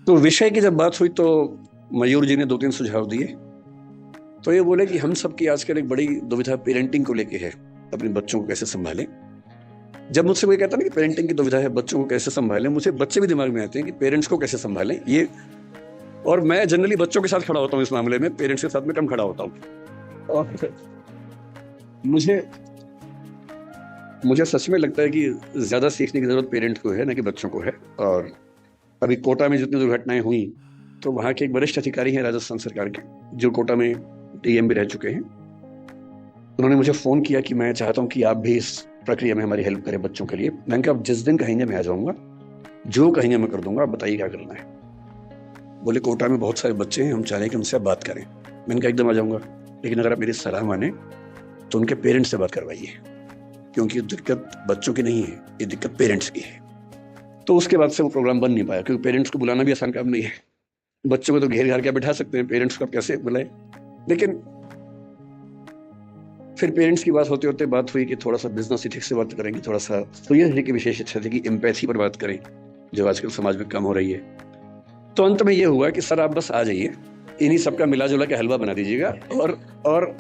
तो विषय की जब बात हुई तो मयूर जी ने 2-3 सुझाव दिए। तो ये बोले कि हम सबकी आजकल एक बड़ी दुविधा पेरेंटिंग को लेके है, अपने बच्चों को कैसे संभालें। जब मुझसे कोई कहता ना कि पेरेंटिंग की दुविधा है, बच्चों को कैसे संभालें, मुझे बच्चे भी दिमाग में आते हैं कि पेरेंट्स को कैसे संभालें ये। और मैं जनरली बच्चों के साथ खड़ा होता हूँ इस मामले में, पेरेंट्स के साथ में कम खड़ा होता हूँ। और मुझे मुझे सच में लगता है कि ज्यादा सीखने की जरूरत पेरेंट्स को है, ना कि बच्चों को है। और अभी कोटा में जितनी दुर्घटनाएं हुई, तो वहाँ के एक वरिष्ठ अधिकारी हैं राजस्थान सरकार के, जो कोटा में डीएम भी रह चुके हैं। उन्होंने मुझे फोन किया कि मैं चाहता हूँ कि आप भी इस प्रक्रिया में हमारी हेल्प करें बच्चों के लिए। मैंने कहा, आप जिस दिन कहेंगे मैं आ जाऊंगा, जो कहेंगे मैं कर दूंगा, आप बताइए क्या करना है। बोले, कोटा में बहुत सारे बच्चे हैं, हम चाह रहे हैं कि उनसे आप बात करें। मैंने कहा, एकदम आ जाऊंगा, लेकिन अगर आप मेरी सलाह माने तो उनके पेरेंट्स से बात करवाइए, क्योंकि ये दिक्कत बच्चों की नहीं है, ये दिक्कत पेरेंट्स की है। तो उसके बाद से वो प्रोग्राम बन नहीं पाया, क्योंकि पेरेंट्स को बुलाना भी आसान काम नहीं है। बच्चों को तो घेर घार के बिठा सकते हैं, पेरेंट्स को आप कैसे बुलाए। लेकिन फिर पेरेंट्स की बात होते होते बात हुई कि थोड़ा सा बिजनेस एथिक्स से बात करेंगे, थोड़ा सा। तो ये की विशेष इच्छा थी कि एम्पैथी पर बात करें, जो आजकल समाज में कम हो रही है। तो अंत में ये हुआ कि सर आप बस आ जाइए, इन्हीं सबका मिला जुला के हलवा बना दीजिएगा, और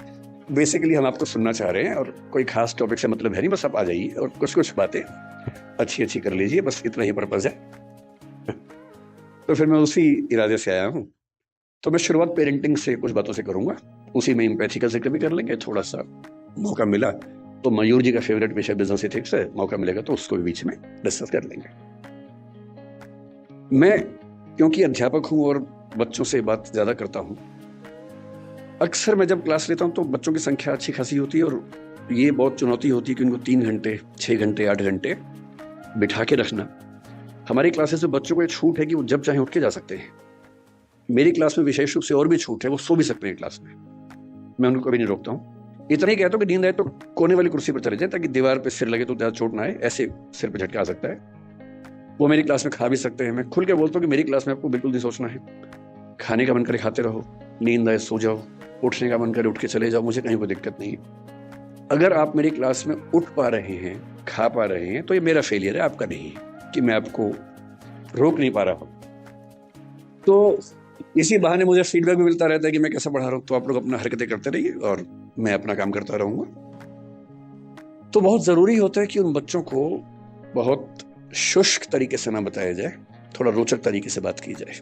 बेसिकली हम आपको सुनना चाह रहे हैं, और कोई खास टॉपिक से मतलब है नहीं, बस आप आ जाइए और कुछ कुछ बातें अच्छी अच्छी कर लीजिए, बस इतना ही पर्पज है। तो फिर मैं उसी इरादे से आया हूँ। तो मैं शुरुआत पेरेंटिंग से कुछ बातों से करूंगा, उसी में एम्पैथी का जिक्र भी कर लेंगे। थोड़ा सा मौका मिला तो मयूर जी का फेवरेट विषय बिजनेस एथिक्स है, मौका मिलेगा तो उसको भी बीच में डिस्कस कर लेंगे। मैं क्योंकि अध्यापक हूं और बच्चों से बात ज्यादा करता हूं, अक्सर मैं जब क्लास लेता हूं तो बच्चों की संख्या अच्छी खासी होती है, और ये बहुत चुनौती होती है कि उनको 3 घंटे 6 घंटे 8 घंटे बिठा के रखना। हमारी क्लासेस में बच्चों को एक छूट है कि वो जब चाहे उठ के जा सकते हैं। मेरी क्लास में विशेष रूप से और भी छूट है, वो सो भी सकते हैं क्लास में, मैं उनको कभी नहीं रोकता हूँ। इतना ही कहता हूँ कि नींद आए तो कोने वाली कुर्सी पर चले जाए, ताकि दीवार पे सिर लगे तो ज्यादा चोट ना आए, ऐसे सिर पे झटका आ सकता है। वो मेरी क्लास में खा भी सकते हैं। मैं खुल के बोलता हूँ कि मेरी क्लास में आपको बिल्कुल नहीं सोचना है, खाने का मन करे खाते रहो, नींद आए सो जाओ, उठने का मन करे उठ के चले जाओ, मुझे कहीं कोई दिक्कत नहीं है। अगर आप मेरी क्लास में उठ पा रहे हैं, खा पा रहे हैं, तो ये मेरा फेलियर है, आपका नहीं है कि मैं आपको रोक नहीं पा रहा हूं। तो इसी बहाने मुझे फीडबैक भी मिलता रहता है कि मैं कैसा पढ़ा रहा हूं। तो आप लोग अपना हरकतें करते रहिए और मैं अपना काम करता रहूंगा। तो बहुत जरूरी होता है कि उन बच्चों को बहुत शुष्क तरीके से ना बताया जाए, थोड़ा रोचक तरीके से बात की जाए।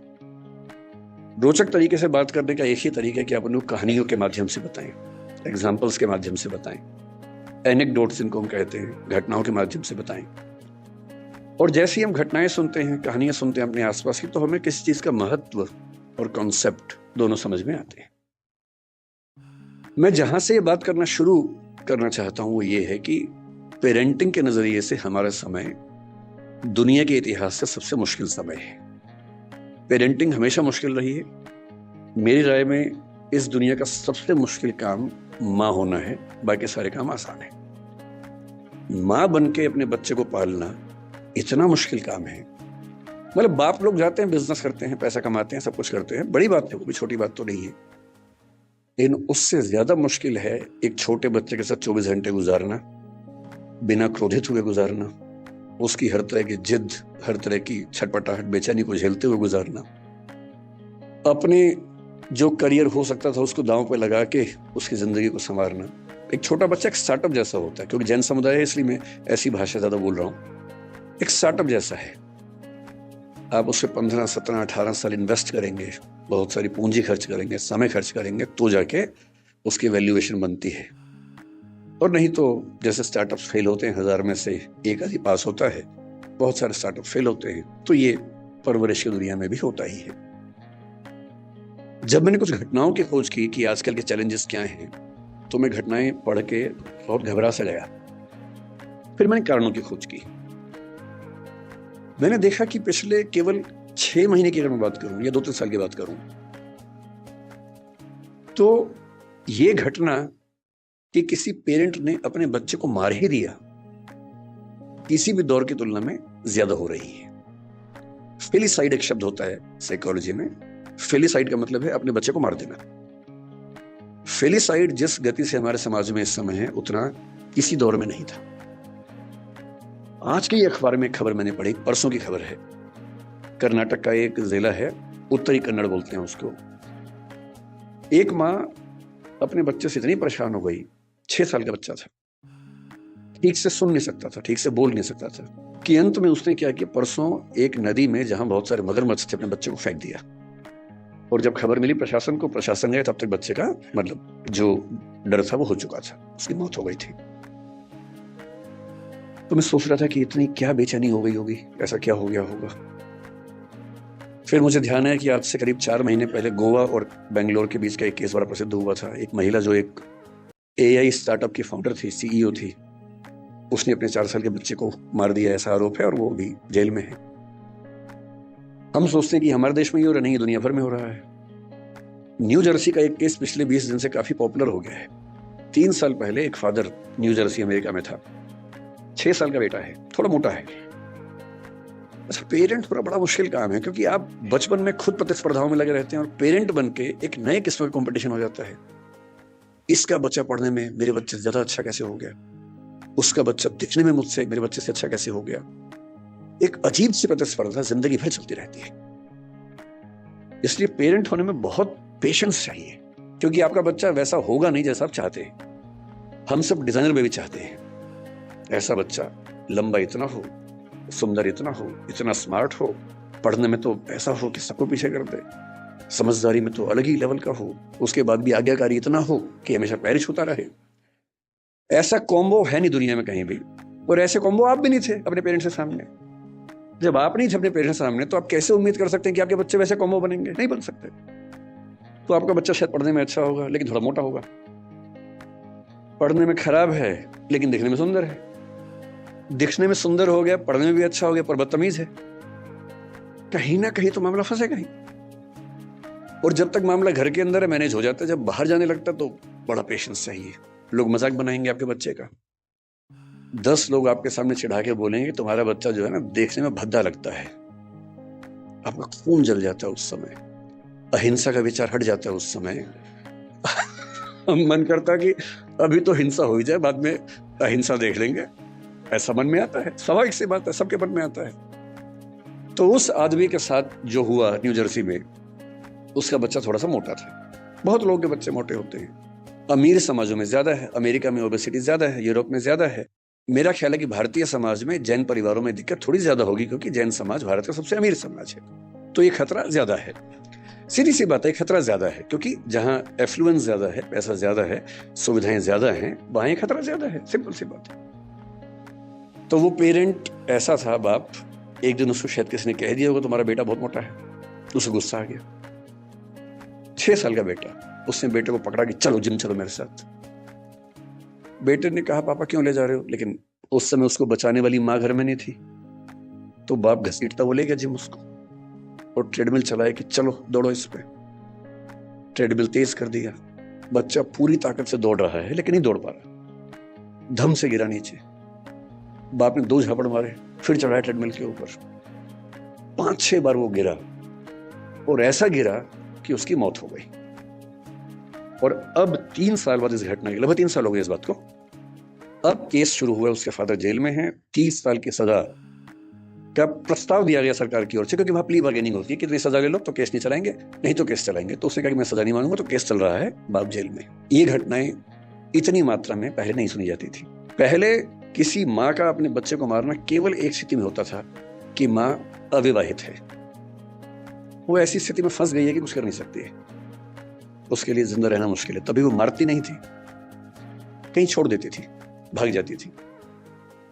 रोचक तरीके से बात करने का एक ही तरीका है कि आप उनको कहानियों के माध्यम से बताएं, एग्जाम्पल्स के माध्यम से बताएं, एनेक्डोट्स इनको हम कहते हैं, घटनाओं के माध्यम से बताएं। और जैसे ही हम घटनाएं सुनते हैं, कहानियां सुनते हैं अपने आसपास की, तो हमें किसी चीज का महत्व और कॉन्सेप्ट दोनों समझ में आते हैं। मैं जहां से ये बात करना शुरू करना चाहता हूं वो ये है कि पेरेंटिंग के नजरिए से हमारा समय दुनिया के इतिहास से सबसे मुश्किल समय है। पेरेंटिंग हमेशा मुश्किल रही है। मेरी राय में इस दुनिया का सबसे मुश्किल काम माँ होना है, बाकी सारे काम आसान है। माँ बन के अपने बच्चे को पालना इतना मुश्किल काम है। मतलब बाप लोग जाते हैं, बिजनेस करते हैं, पैसा कमाते हैं, सब कुछ करते हैं, बड़ी बात है, वो भी छोटी बात तो नहीं है। लेकिन उससे ज्यादा मुश्किल है एक छोटे बच्चे के साथ 24 घंटे गुजारना, बिना क्रोधित हुए गुजारना, उसकी हर तरह की जिद, हर तरह की छटपटाहट, बेचैनी को झेलते हुए गुजारना, अपने जो करियर हो सकता था उसको दांव पे लगा के उसकी जिंदगी को संवारना। एक छोटा बच्चा एक स्टार्टअप जैसा होता है, क्योंकि जैन समुदाय है इसलिए मैं ऐसी भाषा ज्यादा बोल रहा हूं। एक स्टार्टअप जैसा है। आप उससे 15, 17, 18 साल इन्वेस्ट करेंगे, बहुत सारी पूंजी खर्च करेंगे, समय खर्च करेंगे, तो जाके उसकी वैल्यूएशन बनती है। और नहीं तो जैसे स्टार्टअप फेल होते हैं, 1000 में से एक आदि पास होता है, बहुत सारे स्टार्टअप फेल होते हैं। तो ये परवरिश की दुनिया में भी होता ही है। जब मैंने कुछ घटनाओं की खोज की कि आजकल के चैलेंजेस क्या हैं, तो मैं घटनाएं पढ़ के बहुत घबरा सा गया। फिर मैंने कारणों की खोज की। मैंने देखा कि पिछले केवल 6 महीने की अगर मैं बात करूं या 2-3 साल की बात करूं, तो ये घटना कि किसी पेरेंट ने अपने बच्चे को मार ही दिया, किसी भी दौर की तुलना में ज्यादा हो रही है। फेलिसाइड एक शब्द होता है साइकोलॉजी में। फेलिसाइड का मतलब है अपने बच्चे को मार देना। फेलिसाइड जिस गति से हमारे समाज में इस समय है, उतना किसी दौर में नहीं था। आज के अखबार में खबर मैंने पढ़ी, परसों की खबर है, कर्नाटक का एक जिला है, उत्तरी कन्नड़ बोलते हैं उसको। एक माँ अपने बच्चे से इतनी परेशान हो गई, 6 साल का बच्चा था, ठीक से सुन नहीं सकता था, ठीक से बोल नहीं सकता था, कि अंत में उसने क्या किया, परसों एक नदी में जहां बहुत सारे मगरमच्छ थे, अपने बच्चे को फेंक दिया। और जब खबर मिली प्रशासन को, प्रशासन गए, तब तक बच्चे का मतलब जो डर था वो हो चुका था, उसकी मौत हो गई थी। तो मैं सोच रहा था कि इतनी क्या बेचैनी हो गई होगी, ऐसा क्या हो गया होगा। फिर मुझे ध्यान है कि आज से करीब 4 महीने पहले गोवा और बेंगलोर के बीच का एक केस बड़ा प्रसिद्ध हुआ था। एक महिला जो एक AI स्टार्टअप की फाउंडर थी, CEO थी, उसने अपने 4 साल के बच्चे को मार दिया, ऐसा आरोप है, और वो भी जेल में है। हम सोचते हैं कि हमारे देश में ही हो रहा, नहीं, दुनिया भर में हो रहा है। न्यू जर्सी का एक केस पिछले 20 दिन से काफी पॉपुलर हो गया है। 3 साल पहले एक फादर न्यू जर्सी अमेरिका में था, 6 साल का बेटा है, थोड़ा मोटा है। अच्छा, पेरेंट होना बड़ा मुश्किल काम है, क्योंकि आप बचपन में खुद प्रतिस्पर्धाओं में लगे रहते हैं और पेरेंट बन के एक नए किस्म का कंपटीशन हो जाता है। इसका बच्चा पढ़ने में मेरे बच्चे से ज्यादा अच्छा कैसे हो गया, उसका बच्चा दिखने में मुझसे मेरे बच्चे से अच्छा कैसे हो गया। एक अजीब सी प्रतिस्पर्धा जिंदगी भर चलती रहती है। इसलिए पेरेंट होने में बहुत पेशेंस चाहिए, क्योंकि आपका बच्चा वैसा होगा नहीं जैसा आप चाहते हैं। हम सब डिजाइनर बेबी चाहते हैं, ऐसा बच्चा लंबा इतना हो, सुंदर इतना हो, इतना स्मार्ट हो, पढ़ने में तो ऐसा हो कि सबको पीछे कर दे, समझदारी में तो अलग ही लेवल का हो, उसके बाद भी आज्ञाकारी इतना हो कि हमेशा पैर छूता रहे। ऐसा कॉम्बो है नहीं दुनिया में कहीं भी, और ऐसे कॉम्बो आप भी नहीं थे अपने पेरेंट्स के सामने। जब आप नहीं थे अपने पेरेंट्स के सामने, तो आप कैसे उम्मीद कर सकते हैं कि आपके बच्चे वैसे कॉम्बो बनेंगे? नहीं बन सकते। तो आपका बच्चा शायद पढ़ने में अच्छा होगा, लेकिन थोड़ा मोटा होगा, पढ़ने में खराब है लेकिन दिखने में सुंदर है, दिखने में सुंदर हो गया, पढ़ने में भी अच्छा हो गया, पर बदतमीज है। कहीं ना कहीं तो मामला फंसेगा ही। और जब तक मामला घर के अंदर है मैनेज हो जाता है, जब बाहर जाने लगता तो बड़ा पेशेंस चाहिए। लोग मजाक बनाएंगे आपके बच्चे का, 10 लोग आपके सामने चिढ़ा के बोलेंगे तुम्हारा बच्चा जो है ना देखने में भद्दा लगता है, आपका खून जल जाता है उस समय, अहिंसा का विचार हट जाता है उस समय। मन करता है कि अभी तो हिंसा हो ही जाए, बाद में अहिंसा देख लेंगे, ऐसा मन में आता है। स्वाभाविक सी बात है, सबके मन में आता है। तो उस आदमी के साथ जो हुआ न्यू जर्सी में, उसका बच्चा थोड़ा सा मोटा था। बहुत लोगों के बच्चे मोटे होते हैं, अमीर समाजों में ज्यादा है, अमेरिका में ओबेसिटी ज्यादा है, यूरोप में ज्यादा है। मेरा ख्याल है कि भारतीय समाज में जैन परिवारों में दिक्कत थोड़ी ज्यादा होगी, क्योंकि जैन समाज भारत का सबसे अमीर समाज है। तो ये खतरा ज्यादा है, सीधी सी बात है, खतरा ज्यादा है, क्योंकि जहां एफ्लुएंस ज्यादा है, पैसा ज्यादा है, सुविधाएं ज्यादा हैं, वहां खतरा ज्यादा है। सिंपल सी बात है। तो वो पेरेंट ऐसा था, बाप, एक दिन उसको शायद किसी ने कह दिया होगा तुम्हारा बेटा बहुत मोटा है, उसे गुस्सा आ गया। 6 साल का बेटा, उसने बेटे को पकड़ा कि चलो जिम चलो मेरे साथ। बेटे ने कहा पापा क्यों ले जा रहे हो, लेकिन उस समय उसको बचाने वाली माँ घर में नहीं थी, तो बाप घसीटता वो ले गया जिम उसको, और ट्रेडमिल चलाया कि चलो दौड़ो इस पे। ट्रेडमिल तेज कर दिया, बच्चा पूरी ताकत से दौड़ रहा है लेकिन नहीं दौड़ पा रहा, धम से गिरा नीचे। बाप ने 2 झापड़ मारे, फिर चढ़ाया ट्रेडमिल के ऊपर। 5-6 बार वो गिरा, और ऐसा गिरा कि उसकी मौत हो गई। और अब 3 साल बाद इस घटना के, लगभग 3 साल हो गए इस बात को, अब केस शुरू हुआ, उसके फादर जेल में हैं, 30 साल की सजा का प्रस्ताव दिया गया सरकार की ओर से, क्योंकि वहां प्ली बार्गेनिंग होती है, कितनी सजा ले लो तो केस नहीं चलाएंगे, नहीं तो केस चलाएंगे। तो उसने कहा कि मैं सजा नहीं मानूंगा, तो केस चल रहा है, बाप जेल में। ये घटनाएं इतनी मात्रा में पहले नहीं सुनी जाती थी। पहले किसी माँ का अपने बच्चे को मारना केवल एक स्थिति में होता था कि माँ अविवाहित है, वो ऐसी स्थिति में फंस गई है कि कुछ कर नहीं सकती है, उसके लिए जिंदा रहना मुश्किल है, तभी वो मारती नहीं थी, कहीं छोड़ देती थी, भाग जाती थी।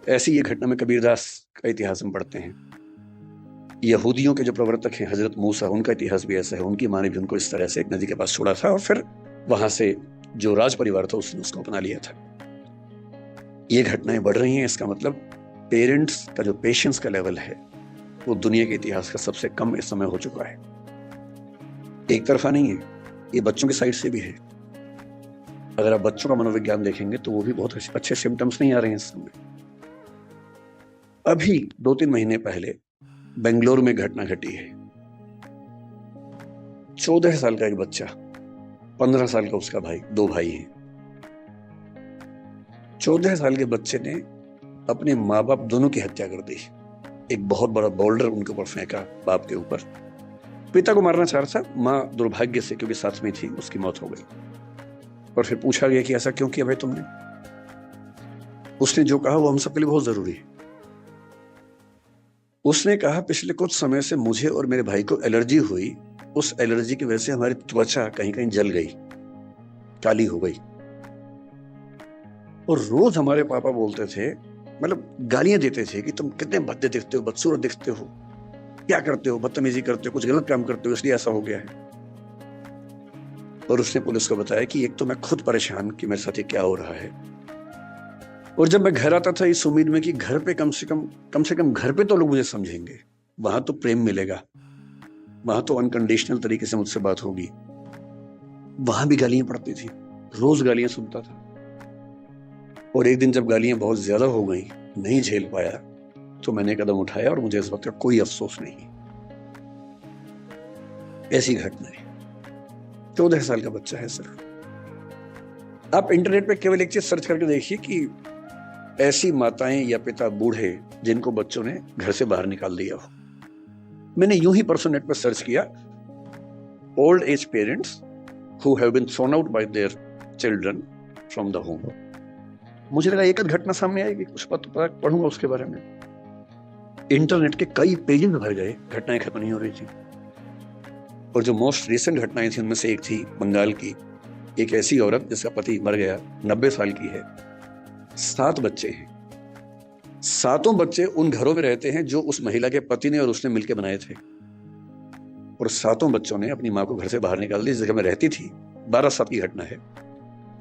ऐसी ये घटना में कबीरदास का इतिहास हम पढ़ते हैं। यहूदियों के जो प्रवर्तक हैं हजरत मूसा, उनका इतिहास भी ऐसा है। उनकी माँ ने भी उनको इस तरह से एक नदी के पास छोड़ा था, और फिर वहां से जो राज परिवार था उसने उसको अपना लिया था। ये घटनाएं बढ़ रही हैं, इसका मतलब पेरेंट्स का जो पेशेंस का लेवल है वो दुनिया के इतिहास का सबसे कम इस समय हो चुका है। एक तरफा नहीं है, ये बच्चों की साइड से भी है। अगर आप बच्चों का मनोविज्ञान देखेंगे तो वो भी बहुत अच्छे सिम्टम्स नहीं आ रहे हैं इस समय। अभी 2-3 महीने पहले बेंगलोर में घटना घटी है। 14 साल का एक बच्चा, 15 साल का उसका भाई, 2 भाई हैं। 14 साल के बच्चे ने अपने माँ बाप दोनों की हत्या कर दी। एक बहुत बड़ा बोल्डर उनके ऊपर फेंका, बाप के ऊपर। पिता को मारना चाह रहा था, माँ दुर्भाग्य से क्योंकि साथ में थी उसकी मौत हो गई। और फिर पूछा गया कि ऐसा क्यों किया भाई तुमने? उसने जो कहा वो हम सबके लिए बहुत जरूरी है। उसने कहा पिछले कुछ समय से मुझे और मेरे भाई को एलर्जी हुई, उस एलर्जी की वजह से हमारी त्वचा कहीं कहीं जल गई, काली हो गई। और रोज हमारे पापा बोलते थे, मतलब गालियां देते थे कि तुम कितने भद्दे दिखते हो, बदसूरत दिखते हो, क्या करते हो, बदतमीजी करते हो, कुछ गलत काम करते हो, इसलिए ऐसा हो गया है। और उसने पुलिस को बताया कि एक तो मैं खुद परेशान कि मेरे साथ ये क्या हो रहा है, और जब मैं घर आता था इस उम्मीद में कि घर पे कम से कम घर पे तो लोग मुझे समझेंगे, वहां तो प्रेम मिलेगा, वहां तो अनकंडीशनल तरीके से मुझसे बात होगी, वहां भी गालियां पड़ती थी, रोज गालियां सुनता था। और एक दिन जब गालियां बहुत ज्यादा हो गई, नहीं झेल पाया, तो मैंने कदम उठाया और मुझे इस बात का कोई अफसोस नहीं। ऐसी घटना है। 14 साल का बच्चा है सिर्फ। आप इंटरनेट पे केवल एक चीज सर्च करके देखिए कि ऐसी माताएं या पिता बूढ़े जिनको बच्चों ने घर से बाहर निकाल दिया हो। मैंने यूं ही परसों नेट पर सर्च किया, old age parents who have been thrown out by their children from the home. मुझे लगा एक घटना सामने आएगी, कुछ पढ़ूंगा उसके बारे में। इंटरनेट के कई पेजेस भर गए, घटनाएं खत्म नहीं हो रही थी। और जो मोस्ट रिसेंट घटनाएं थी उनमें से एक थी बंगाल की, एक ऐसी औरत जिसका पति मर गया, 90 साल की है, 7 बच्चे हैं। 7 बच्चे उन घरों में रहते हैं जो उस महिला के पति ने और उसने मिलकर बनाए थे। और 7 बच्चों ने अपनी माँ को घर से बाहर निकाल दिया, जिस जगह में रहती थी। 12 की घटना है।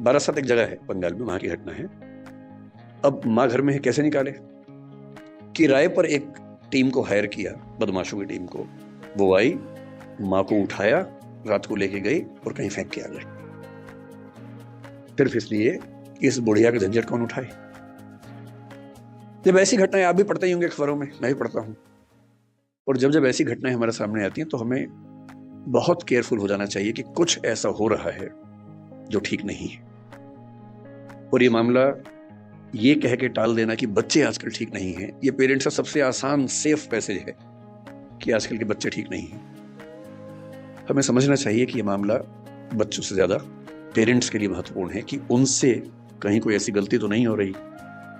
12 एक जगह है बंगाल में, वहां की घटना है। अब माँ घर में है, कैसे निकाले? किराए पर एक टीम को हायर किया, बदमाशों की टीम को। वो आई, माँ को उठाया, रात को लेके गई और कहीं फेंक के आ गए, सिर्फ इसलिए इस बुढ़िया का झंझट कौन उठाए। जब ऐसी घटनाएं आप भी पढ़ते ही होंगे अखबारों में, मैं भी पढ़ता हूं। और जब ऐसी घटनाएं हमारे सामने आती हैं तो हमें बहुत केयरफुल हो जाना चाहिए कि कुछ ऐसा हो रहा है जो ठीक नहीं है। और ये मामला ये कह के टाल देना कि बच्चे आजकल ठीक नहीं हैं, ये पेरेंट्स का सबसे आसान सेफ मैसेज है कि आजकल के बच्चे ठीक नहीं हैं। हमें समझना चाहिए कि ये मामला बच्चों से ज्यादा पेरेंट्स के लिए महत्वपूर्ण है कि उनसे कहीं कोई ऐसी गलती तो नहीं हो रही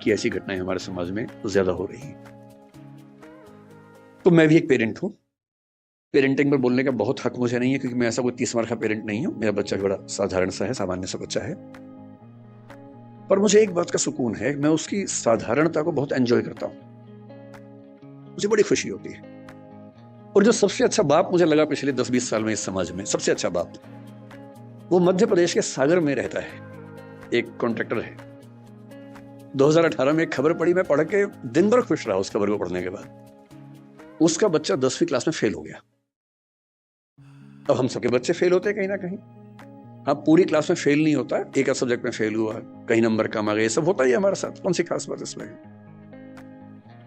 कि ऐसी घटनाएं हमारे समाज में ज्यादा हो रही हैं। तो मैं भी एक पेरेंट हूं। पेरेंटिंग पर बोलने का बहुत हक मुझे नहीं है, क्योंकि मैं ऐसा कोई 30 मार्क का पेरेंट नहीं हूं। मेरा बच्चा बड़ा साधारण सा है, सामान्य सा बच्चा है। पर मुझे एक बात का सुकून है, मैं उसकी साधारणता को बहुत एंजॉय करता हूं, मुझे बड़ी खुशी होती है। और जो सबसे अच्छा बाप मुझे लगा पिछले 10-20 साल में इस समाज में, सबसे अच्छा बाप, वो मध्य प्रदेश के सागर में रहता है, एक कॉन्ट्रैक्टर है। 2018 में एक खबर पढ़ी, मैं पढ़ के दिन भर खुश रहा उस खबर को पढ़ने के बाद। उसका बच्चा 10वीं क्लास में फेल हो गया। अब हम सबके बच्चे फेल होते हैं कहीं ना कहीं। हाँ, पूरी क्लास में फेल नहीं होता, एक सब्जेक्ट में फेल हुआ, कहीं नंबर कम आ गए, सब होता ही है हमारे साथ, कौन सी खास बात इसमें।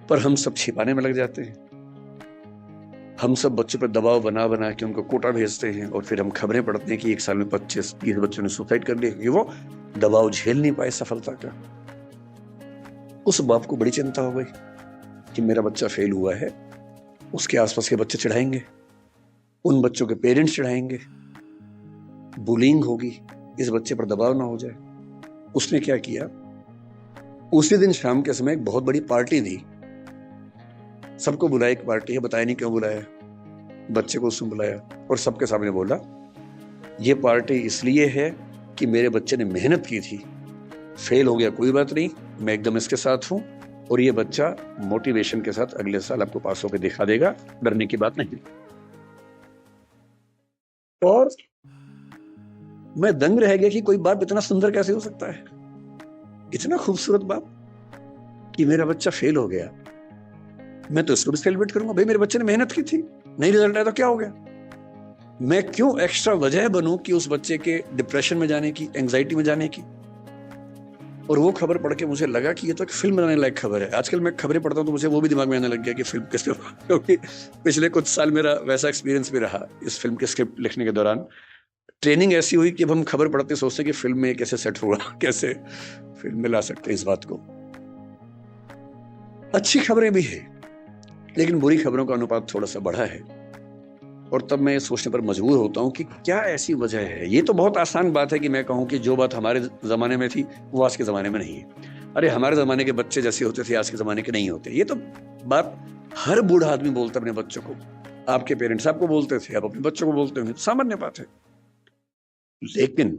पर हम सब छिपाने में लग जाते हैं। हम सब बच्चों पर दबाव बना बना के उनको कोटा भेजते हैं, और फिर हम खबरें पढ़ते हैं कि एक साल में 25-30 बच्चों ने सुसाइड कर लिया, क्योंकि वो दबाव झेल नहीं पाए सफलता का। उस बाप को बड़ी चिंता हो गई कि मेरा बच्चा फेल हुआ है, उसके आसपास के बच्चे चिढ़ाएंगे, उन बच्चों के पेरेंट्स चिढ़ाएंगे, बुलिंग होगी, इस बच्चे पर दबाव ना हो जाए। उसने क्या किया, उसी दिन शाम के समय एक बहुत बड़ी पार्टी दी, सबको बुलाया, एक पार्टी है, बताया नहीं क्यों बुलाया, बच्चे को उसने बुलाया और सबके सामने बोला, ये पार्टी इसलिए है कि मेरे बच्चे ने मेहनत की थी, फेल हो गया कोई बात नहीं, मैं एकदम इसके साथ हूं, और ये बच्चा मोटिवेशन के साथ अगले साल आपको पास होकर दिखा देगा, डरने की बात नहीं। और मैं दंग रह गया कि कोई बाप इतना सुंदर कैसे हो सकता है, इतना खूबसूरत बाप, कि मेरा बच्चा फेल हो गया, मैं तो इसको भी सेलिब्रेट करूंगा। भाई, मेरे बच्चे ने मेहनत की थी, नहीं रिजल्ट आया तो क्या हो गया? मैं क्यों एक्स्ट्रा वजह बनूं कि उस बच्चे के डिप्रेशन में जाने की, एंजाइटी में जाने की। और वो खबर पढ़ के मुझे लगा कि ये तो एक फिल्म बनाने लायक खबर है। आजकल मैं खबरें पढ़ता हूं तो मुझे वो भी दिमाग में आने लग गया कि फिल्म किसके, क्योंकि पिछले कुछ साल मेरा वैसा एक्सपीरियंस भी रहा इस फिल्म के स्क्रिप्ट लिखने के दौरान। ट्रेनिंग ऐसी हुई कि अब हम खबर पढ़ते सोचते कि फिल्म में कैसे सेट हुआ, कैसे फिल्म में ला सकते हैं इस बात को। अच्छी खबरें भी है, लेकिन बुरी खबरों का अनुपात थोड़ा सा बढ़ा है और तब मैं सोचने पर मजबूर होता हूं कि क्या ऐसी वजह है। ये तो बहुत आसान बात है कि मैं कहूं कि जो बात हमारे जमाने में थी वो आज के जमाने में नहीं है। अरे हमारे जमाने के बच्चे जैसे होते थे आज के जमाने के नहीं होते। ये तो बात हर बूढ़ा आदमी बोलता अपने बच्चों को। आपके पेरेंट्स आपको बोलते थे, आप अपने बच्चों को बोलते होंगे, सामान्य बात है। लेकिन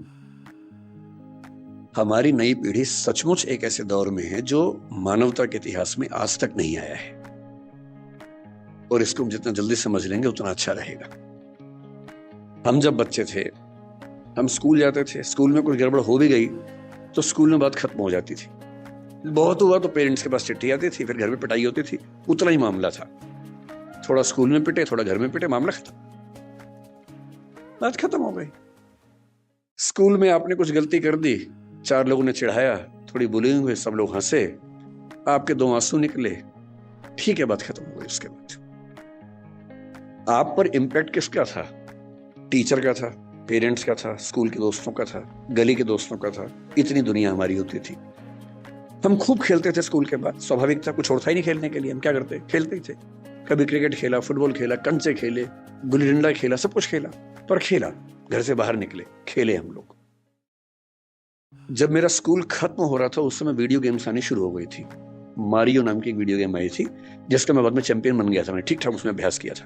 हमारी नई पीढ़ी सचमुच एक ऐसे दौर में है जो मानवता के इतिहास में आज तक नहीं आया है और इसको हम जितना जल्दी समझ लेंगे उतना अच्छा रहेगा। हम जब बच्चे थे, हम स्कूल जाते थे, स्कूल में कुछ गड़बड़ हो भी गई तो स्कूल में बात खत्म हो जाती थी। बहुत हुआ तो पेरेंट्स के पास चिट्ठी आती थी, फिर घर में पिटाई होती थी, उतना ही मामला था। थोड़ा स्कूल में पिटे, थोड़ा घर में पिटे, मामला खत्म, बात खत्म हो गई। स्कूल में आपने कुछ गलती कर दी, 4 लोगों ने चिढ़ाया, थोड़ी बुलिंग हुई, सब लोग हंसे, आपके 2 आंसू निकले, ठीक है, बात खत्म हो गई। उसके बाद आप पर इम्पैक्ट किसका था? टीचर का था, पेरेंट्स का था, स्कूल के दोस्तों का था, गली के दोस्तों का था। इतनी दुनिया हमारी होती थी। हम खूब खेलते थे स्कूल के बाद, स्वाभाविक था, कुछ छोड़ता ही नहीं खेलने के लिए। हम क्या करते? खेलते ही थे। कभी क्रिकेट खेला, फुटबॉल खेला, कंचे खेले, गुल्ली डंडा खेला, सब कुछ खेला, पर खेला, घर से बाहर निकले, खेले हम लोग। जब मेरा स्कूल खत्म हो रहा था उस समय वीडियो गेम्स आनी शुरू हो गई थी। मारियो नाम की एक वीडियो गेम आई थी जिसका मैं बाद में चैंपियन बन गया था। मैंने ठीक ठाक उसमें अभ्यास किया था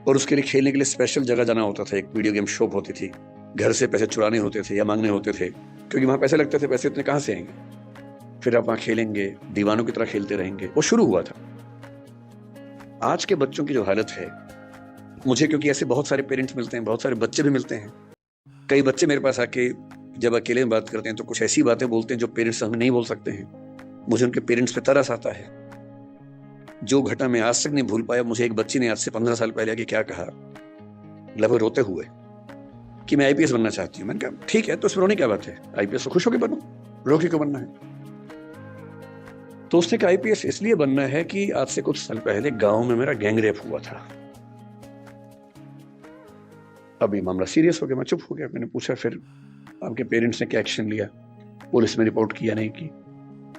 और उसके लिए खेलने के लिए स्पेशल जगह जाना होता था। एक वीडियो गेम शॉप होती थी, घर से पैसे चुराने होते थे या मांगने होते थे, क्योंकि वहां पैसे लगते थे। पैसे इतने कहां से आएंगे? फिर आप वहां खेलेंगे, दीवानों की तरह खेलते रहेंगे। वो शुरू हुआ था। आज के बच्चों की जो हालत है, मुझे क्योंकि ऐसे बहुत सारे पेरेंट्स मिलते हैं, बहुत सारे बच्चे भी मिलते हैं। कई बच्चे मेरे पास आके जब अकेले में बात करते हैं तो कुछ ऐसी बातें बोलते हैं जो पेरेंट्स हमें नहीं बोल सकते हैं। मुझे उनके पेरेंट्स पे तरस आता है। जो घटना मैं आज तक नहीं भूल पाया, मुझे एक बच्ची ने आज से 15 साल पहले आके क्या कहा, लगभग रोते हुए, कि मैं आईपीएस बनना चाहती हूँ। मैंने कहा ठीक है, तो इसमें रोने क्या बात है? आईपीएस तो खुश होकर बनो, रो के क्यों बनना है? तो उसने कहा आईपीएस इसलिए बनना है कि आज से कुछ साल पहले गांव में मेरा गैंग रेप हुआ था। अभी मामला सीरियस हो गया, मैं चुप हो गया। मैंने पूछा फिर आपके पेरेंट्स ने क्या एक्शन लिया? पुलिस में रिपोर्ट किया नहीं की?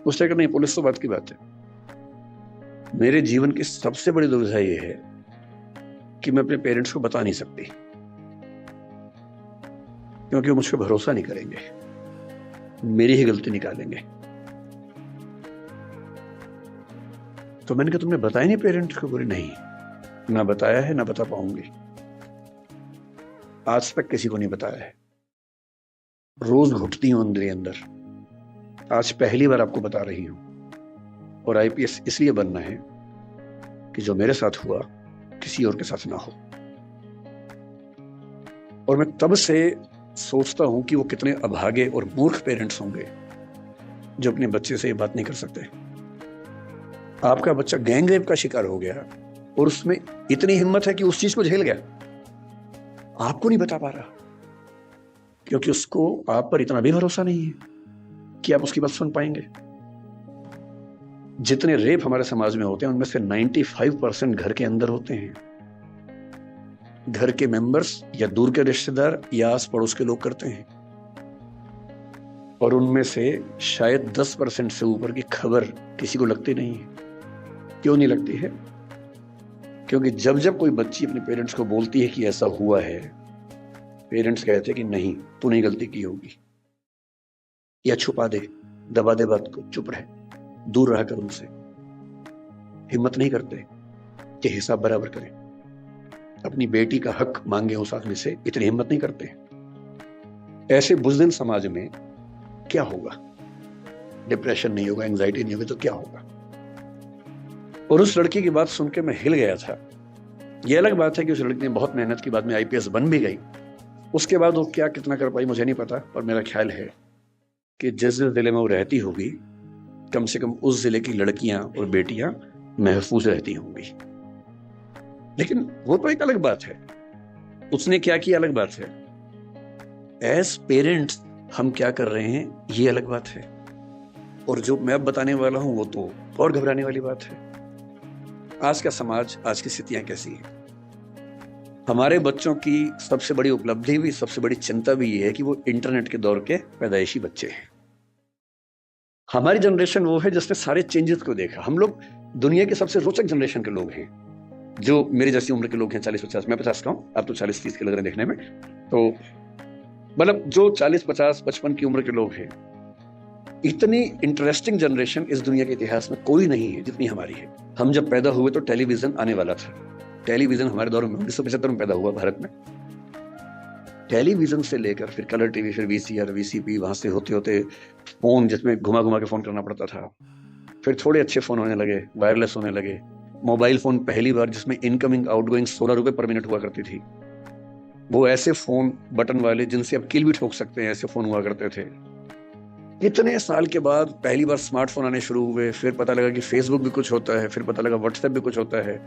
उसने कहा नहीं, पुलिस तो बात की बात है। मेरे जीवन की सबसे बड़ी दुविधा यह है कि मैं अपने पेरेंट्स को बता नहीं सकती, क्योंकि वो मुझ पर भरोसा नहीं करेंगे, मेरी ही गलती निकालेंगे। तो मैंने कहा तुमने बताया नहीं पेरेंट्स को? बोले नहीं, ना बताया है, ना बता पाऊंगी, आज तक किसी को नहीं बताया है। रोज घुटती हूं अंदर ही अंदर, आज पहली बार आपको बता रही हूं। और आईपीएस इसलिए बनना है कि जो मेरे साथ हुआ किसी और के साथ ना हो। और मैं तब से सोचता हूं कि वो कितने अभागे और मूर्ख पेरेंट्स होंगे जो अपने बच्चे से ये बात नहीं कर सकते। आपका बच्चा गैंग रेप का शिकार हो गया और उसमें इतनी हिम्मत है कि उस चीज को झेल गया, आपको नहीं बता पा रहा, क्योंकि उसको आप पर इतना भी भरोसा नहीं है कि आप उसकी बात सुन पाएंगे। जितने रेप हमारे समाज में होते हैं उनमें से 95% घर के अंदर होते हैं। घर के मेंबर्स या दूर के रिश्तेदार या आस पड़ोस के लोग करते हैं। और उनमें से शायद 10% से ऊपर की खबर किसी को लगती नहीं है। क्यों नहीं लगती है? क्योंकि जब जब कोई बच्ची अपने पेरेंट्स को बोलती है कि ऐसा हुआ है, पेरेंट्स कहते हैं कि नहीं, तूने गलती की होगी, या छुपा दे, दबा दे बात को, चुप रहे, दूर रहा कर उनसे। हिम्मत नहीं करते कि हिसाब बराबर करें, अपनी बेटी का हक मांगे उस आदमी से, इतनी हिम्मत नहीं करते। ऐसे बुज़दिल समाज में क्या होगा? डिप्रेशन नहीं होगा, एंजाइटी नहीं होगी तो क्या होगा? और उस लड़की की बात सुन के मैं हिल गया था। यह अलग बात है कि उस लड़की ने बहुत मेहनत की, बाद में आईपीएस बन भी गई। उसके बाद वो क्या कितना कर पाई मुझे नहीं पता, पर मेरा ख्याल है कि जिस जिले में वो रहती होगी, कम से कम उस जिले की लड़कियां और बेटियां महफूज रहती होंगी। लेकिन वो तो एक अलग बात है, उसने क्या किया अलग बात है। एज पेरेंट्स हम क्या कर रहे हैं ये अलग बात है। और जो मैं अब बताने वाला हूं वो तो और घबराने वाली बात है। आज का समाज, आज की स्थितियां कैसी हैं? हमारे बच्चों की सबसे बड़ी उपलब्धि भी, सबसे बड़ी चिंता भी ये है कि वो इंटरनेट के दौर के पैदाइशी बच्चे हैं। हमारी जनरेशन वो है जिसने सारे चेंजेस को देखा। हम लोग दुनिया के सबसे रोचक जनरेशन के लोग हैं जो मेरी जैसी उम्र के लोग हैं, 40-50। मैं 50 का हूँ, आप तो 40-30 के लग रहे हैं देखने में। तो मतलब जो 40-50-55 की उम्र के लोग हैं, इतनी इंटरेस्टिंग जनरेशन इस दुनिया के इतिहास में कोई नहीं है जितनी हमारी है। हम जब पैदा हुए तो टेलीविजन आने वाला था। टेलीविजन हमारे दौर में 1975 में पैदा हुआ भारत में। टेलीविजन से लेकर फिर कलर टीवी, फिर वीसीआर, वीसीपी, वहां से होते होते फोन जिसमें घुमा घुमा के फोन करना पड़ता था, फिर थोड़े अच्छे फोन होने लगे, वायरलेस होने लगे, मोबाइल फोन पहली बार जिसमें इनकमिंग आउटगोइंग 16 रुपए पर मिनट हुआ करती थी। वो ऐसे फोन बटन वाले जिनसे आप कील भी ठोक सकते हैं, ऐसे फोन हुआ करते थे। इतने साल के बाद पहली बार स्मार्टफोन आने शुरू हुए, फिर पता लगा कि फेसबुक भी कुछ होता है, फिर पता लगा व्हाट्सएप भी कुछ होता है,